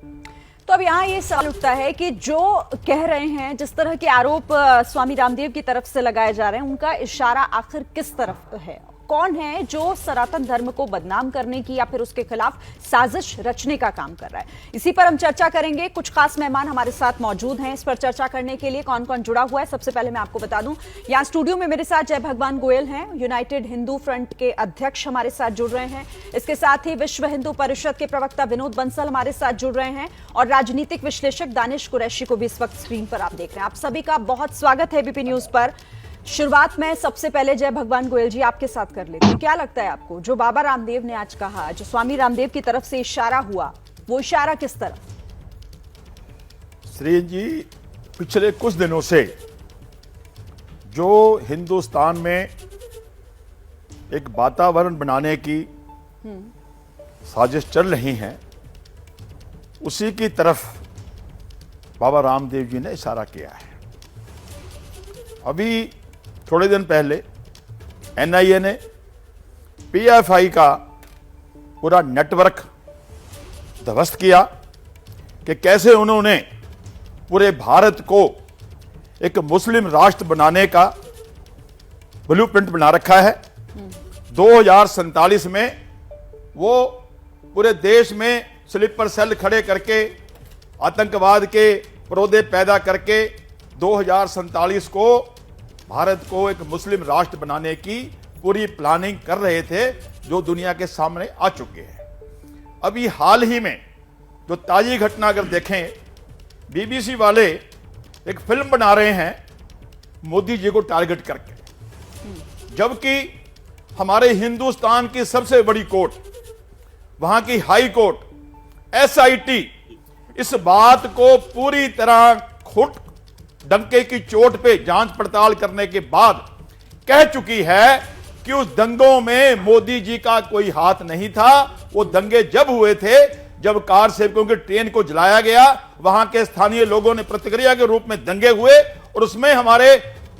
तो अब यहाँ ये सवाल उठता है कि जो कह रहे हैं, जिस तरह के आरोप स्वामी रामदेव की तरफ से लगाए जा रहे हैं, उनका इशारा आखिर किस तरफ है? कौन है जो सनातन धर्म को बदनाम करने की या फिर उसके खिलाफ साजिश रचने का काम कर रहा है? इसी पर हम चर्चा करेंगे। कुछ खास मेहमान हमारे साथ मौजूद हैं। इस पर चर्चा करने के लिए कौन कौन जुड़ा हुआ है, सबसे पहले मैं आपको बता दूं, यहाँ स्टूडियो में मेरे साथ जय भगवान गोयल हैं, यूनाइटेड हिंदू फ्रंट के अध्यक्ष हमारे साथ जुड़ रहे हैं। इसके साथ ही विश्व हिंदू परिषद के प्रवक्ता विनोद बंसल हमारे साथ जुड़ रहे हैं और राजनीतिक विश्लेषक दानिश कुरैशी को भी इस वक्त स्क्रीन पर आप देख रहे हैं। आप सभी का बहुत स्वागत है एबीपी न्यूज पर। शुरुआत में सबसे पहले जय भगवान गोयल जी आपके साथ कर लेते हैं। क्या लगता है आपको, जो बाबा रामदेव ने आज कहा, जो स्वामी रामदेव की तरफ से इशारा हुआ, वो इशारा किस तरफ? श्री जी, पिछले कुछ दिनों से जो हिंदुस्तान में एक वातावरण बनाने की साजिश चल रही है, उसी की तरफ बाबा रामदेव जी ने इशारा किया है। अभी थोड़े दिन पहले एनआईए ने पीएफआई का पूरा नेटवर्क ध्वस्त किया कि कैसे उन्होंने पूरे भारत को एक मुस्लिम राष्ट्र बनाने का ब्लूप्रिंट बना रखा है। 2047 में वो पूरे देश में स्लीपर सेल खड़े करके आतंकवाद के पौधे पैदा करके 2047 को भारत को एक मुस्लिम राष्ट्र बनाने की पूरी प्लानिंग कर रहे थे, जो दुनिया के सामने आ चुके हैं। अभी हाल ही में जो ताजी घटना अगर देखें, बीबीसी वाले एक फिल्म बना रहे हैं मोदी जी को टारगेट करके, जबकि हमारे हिंदुस्तान की सबसे बड़ी कोर्ट, वहां की हाई कोर्ट एसआईटी, इस बात को पूरी तरह खुद डंके की चोट पे जांच पड़ताल करने के बाद कह चुकी है कि उस दंगों में मोदी जी का कोई हाथ नहीं था। वो दंगे जब हुए थे, जब कार सेवकों की ट्रेन को जलाया गया, वहां के स्थानीय लोगों ने प्रतिक्रिया के रूप में दंगे हुए और उसमें हमारे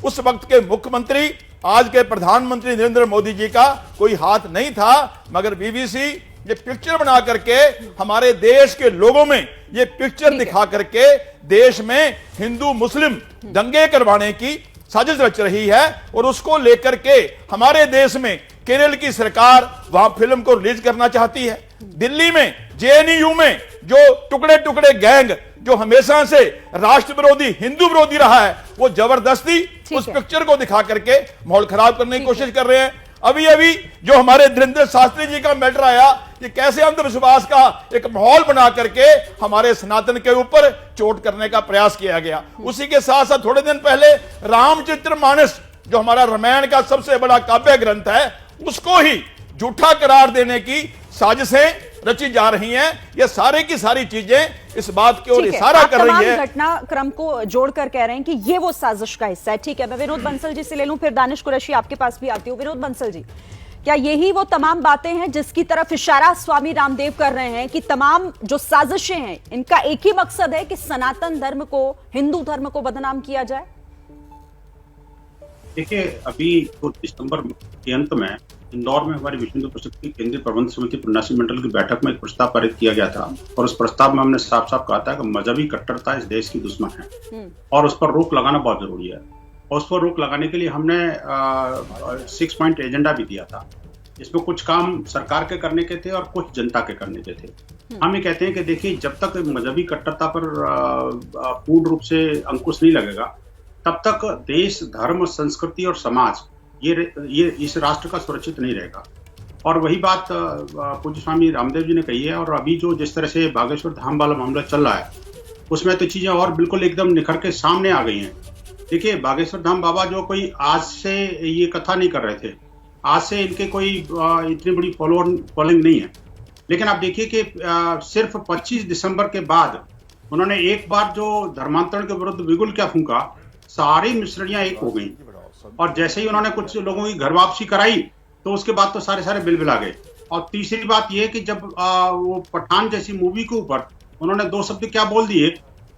उस वक्त के मुख्यमंत्री, आज के प्रधानमंत्री नरेंद्र मोदी जी का कोई हाथ नहीं था। मगर बीबीसी ये पिक्चर बना करके हमारे देश के लोगों में ये पिक्चर दिखा करके देश में हिंदू मुस्लिम दंगे करवाने की साजिश रच रही है, और उसको लेकर के हमारे देश में केरल की सरकार वहां फिल्म को रिलीज करना चाहती है। दिल्ली में जेएनयू में जो टुकड़े टुकड़े गैंग जो हमेशा से राष्ट्र विरोधी, हिंदू विरोधी रहा है, वो जबरदस्ती उस पिक्चर को दिखा करके माहौल खराब करने की कोशिश कर रहे हैं। अभी अभी जो हमारे धीरेन्द्र शास्त्री जी का मैटर आया कि कैसे अंधविश्वास का एक माहौल बना करके हमारे सनातन के ऊपर चोट करने का प्रयास किया गया। उसी के साथ साथ थोड़े दिन पहले रामचरितमानस, जो हमारा रामायण का सबसे बड़ा काव्य ग्रंथ है, उसको ही झूठा करार देने की साजिशें रची जा रही हैं। ये सारे की सारी चीजें इस बात की ओर इशारा कर रही है। घटनाक्रम को जोड़कर कह रहे हैं कि ये वो साजिश का हिस्सा है। ठीक है, मैं विनोद बंसल जी से ले लूं, फिर दानिश कुरैशी आपके पास भी आती हूं। विनोद बंसल जी, क्या यही वो तमाम बातें हैं जिसकी तरफ इशारा स्वामी रामदेव कर रहे हैं कि तमाम जो साजिशें हैं, इनका एक ही मकसद है कि सनातन धर्म को, हिंदू धर्म को बदनाम किया जाए? देखिए, अभी तो दिसंबर के अंत में इंदौर में हमारी विश्व हिंदू परिषद की केंद्रीय प्रबंध समिति प्रन्यासी मंडल की बैठक में एक प्रस्ताव पारित किया गया था, और उस प्रस्ताव में हमने साफ साफ कहा था कि मजहबी कट्टरता इस देश की दुश्मन है और उस पर रोक लगाना बहुत जरूरी है। और उस पर रोक लगाने के लिए हमने 6 पॉइंट एजेंडा भी दिया था। इसमें कुछ काम सरकार के करने के थे और कुछ जनता के करने के थे। हम ये कहते हैं कि देखिए, जब तक मजहबी कट्टरता पर पूर्ण रूप से अंकुश नहीं लगेगा, तब तक देश, धर्म, संस्कृति और समाज ये इस राष्ट्र का सुरक्षित नहीं रहेगा। और वही बात पूज्य स्वामी रामदेव जी ने कही है। और अभी जो जिस तरह से बागेश्वर धाम वाला मामला चल रहा है, उसमें तो चीजें और बिल्कुल एकदम निखर के सामने आ गई हैं। देखिए, बागेश्वर धाम बाबा जो कोई आज से ये कथा नहीं कर रहे थे, आज से इनके कोई इतनी बड़ी फॉलोइंग नहीं है। लेकिन आप देखिए कि सिर्फ 25 दिसंबर के बाद उन्होंने एक बार जो धर्मांतरण के विरुद्ध बिगुल क्या फूंका, सारी मिश्रणियां एक हो गई। और जैसे ही उन्होंने कुछ लोगों की घर वापसी कराई, तो उसके बाद तो सारे बिल आ गए। और तीसरी बात यह कि जब वो पठान जैसी मूवी के ऊपर उन्होंने 2 शब्द क्या बोल दिए,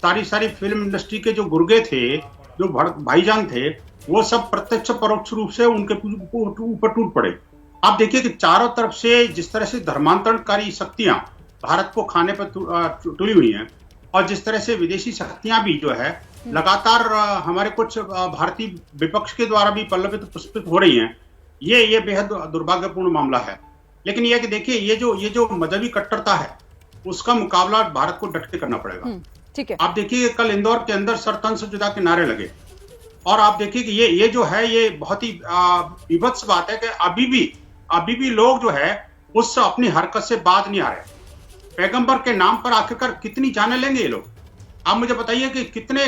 सारी फिल्म इंडस्ट्री के जो गुर्गे थे, जो भाईजान थे, वो सब प्रत्यक्ष परोक्ष रूप से उनके ऊपर टूट पड़े। आप देखिए कि चारों तरफ से जिस तरह से धर्मांतरणकारी शक्तियां भारत को खाने पर तुली हुई हैं, और जिस तरह से विदेशी शक्तियां भी जो है लगातार हमारे कुछ भारतीय विपक्ष के द्वारा भी पल्लवित पुष्पित हो रही हैं, ये बेहद दुर्भाग्यपूर्ण मामला है। लेकिन यह कि देखिए, ये जो मजहबी कट्टरता है उसका मुकाबला भारत को डट के करना पड़ेगा। ठीक है। आप देखिए कल इंदौर के अंदर सरतन से जुदा के नारे लगे, और आप देखिए कि ये जो है ये बहुत ही विभत्स बात है कि अभी भी लोग जो है उस अपनी हरकत से बाज नहीं आ रहे। पैगंबर के नाम पर आखिरकार कितनी जाने लेंगे ये लोग? आप मुझे बताइए कि कितने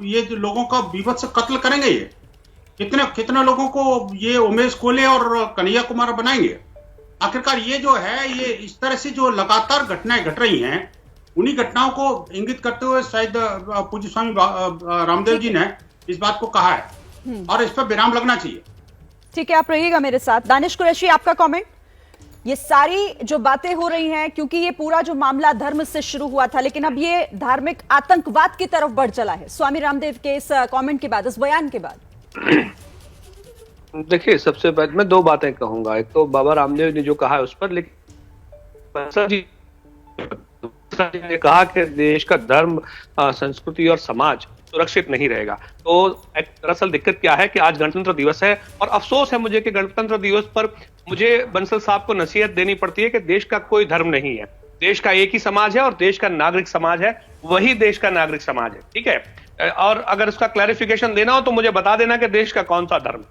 ये जो लोगों का विभत्स कत्ल करेंगे, ये कितने लोगों को ये उमेश कोले और कन्हैया कुमार बनाएंगे? आखिरकार ये जो है ये इस तरह से जो लगातार घटनाएं घट रही हैं, उन्हीं घटनाओं को इंगित करते हुए शायद पूज्य स्वामी रामदेव जी ने इस बात को कहा है, और इस पर विराम लगना चाहिए। ठीक है, आप रहिएगा मेरे साथ। दानिश कुरैशी, आपका कमेंट। ये सारी जो बातें हो रही हैं, क्योंकि ये पूरा जो मामला धर्म से शुरू हुआ था, लेकिन अब ये धार्मिक आतंकवाद की तरफ बढ़ चला है स्वामी रामदेव के इस कमेंट के बाद, इस बयान के बाद। देखिए, सबसे पहले मैं दो बातें कहूंगा। एक तो बाबा रामदेव ने जो कहा है उस पर, लेकिन ने कहा कि देश का धर्म, संस्कृति और समाज सुरक्षित नहीं रहेगा। तो दरअसल दिक्कत क्या है कि आज गणतंत्र दिवस है, और अफसोस है मुझे कि गणतंत्र दिवस पर मुझे बंसल साहब को नसीहत देनी पड़ती है कि देश का कोई धर्म नहीं है, देश का एक ही समाज है, और देश का नागरिक समाज है, वही देश का नागरिक समाज है। ठीक है, और अगर उसका क्लैरिफिकेशन देना हो तो मुझे बता देना कि देश का कौन सा धर्म।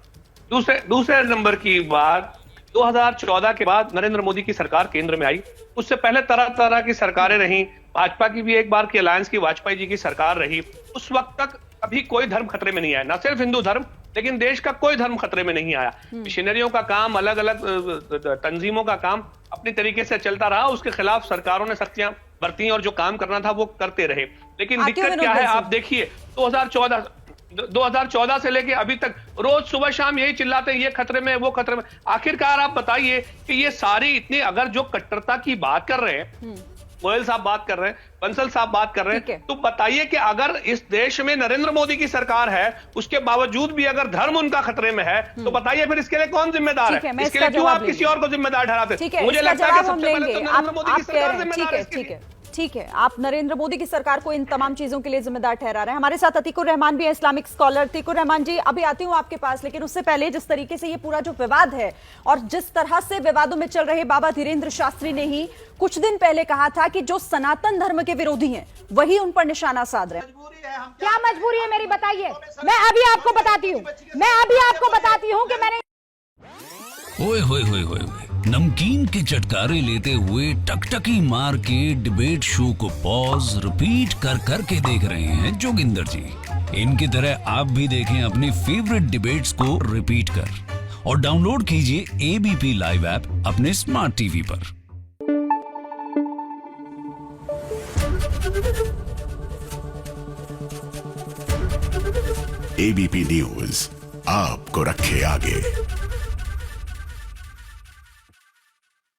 दूसरे नंबर की बात, 2014 के बाद नरेंद्र मोदी की सरकार केंद्र में आई, उससे पहले तरह तरह की सरकारें रही, भाजपा की भी एक बार की अलायंस की वाजपेयी जी की सरकार रही। उस वक्त तक अभी कोई धर्म खतरे में नहीं आया, न सिर्फ हिंदू धर्म, लेकिन देश का कोई धर्म खतरे में नहीं आया। मिशनरियों का काम, अलग अलग तंजीमों का काम अपनी तरीके से चलता रहा, उसके खिलाफ सरकारों ने सख्तियां बरती और जो काम करना था वो करते रहे। लेकिन दिक्कत क्या है, आप देखिए 2014 से लेके अभी तक रोज सुबह शाम यही चिल्लाते हैं, ये खतरे में, वो खतरे में। आखिरकार आप बताइए कि ये सारी इतनी, अगर जो कट्टरता की बात कर रहे हैं, गोयल साहब बात कर रहे हैं, बंसल साहब बात कर रहे हैं, तो बताइए कि अगर इस देश में नरेंद्र मोदी की सरकार है, उसके बावजूद भी अगर धर्म उनका खतरे में है, तो बताइए फिर इसके लिए कौन जिम्मेदार है? इसके लिए क्यों आप किसी और को जिम्मेदार ठहराते हैं? मुझे लगता है कि सबसे पहले तो नरेंद्र मोदी की सरकार जिम्मेदार है। ठीक है, आप नरेंद्र मोदी की सरकार को इन तमाम चीजों के लिए जिम्मेदार ठहरा रहे हैं। हमारे साथ अतीकुर रहमान भी है, इस्लामिक स्कॉलर। अतीकुर रहमान जी, अभी आती हूं आपके पास, लेकिन उससे पहले जिस तरीके से ये पूरा जो विवाद है और जिस तरह से विवादों में चल रहे, बाबा धीरेन्द्र शास्त्री ने ही कुछ दिन पहले कहा था कि जो सनातन धर्म के विरोधी हैं वही उन पर निशाना साध रहे हैं। क्या मजबूरी है मेरी, बताइए। मैं अभी आपको बताती हूँ कि मैंने ओए होए होए होए, नमकीन के चटकारे लेते हुए टकटकी मार के डिबेट शो को पॉज रिपीट कर करके देख रहे हैं जोगिंदर जी। इनकी तरह आप भी देखें अपनी फेवरेट डिबेट्स को रिपीट कर, और डाउनलोड कीजिए एबीपी लाइव ऐप अपने स्मार्ट टीवी पर। एबीपी न्यूज आपको रखे आगे।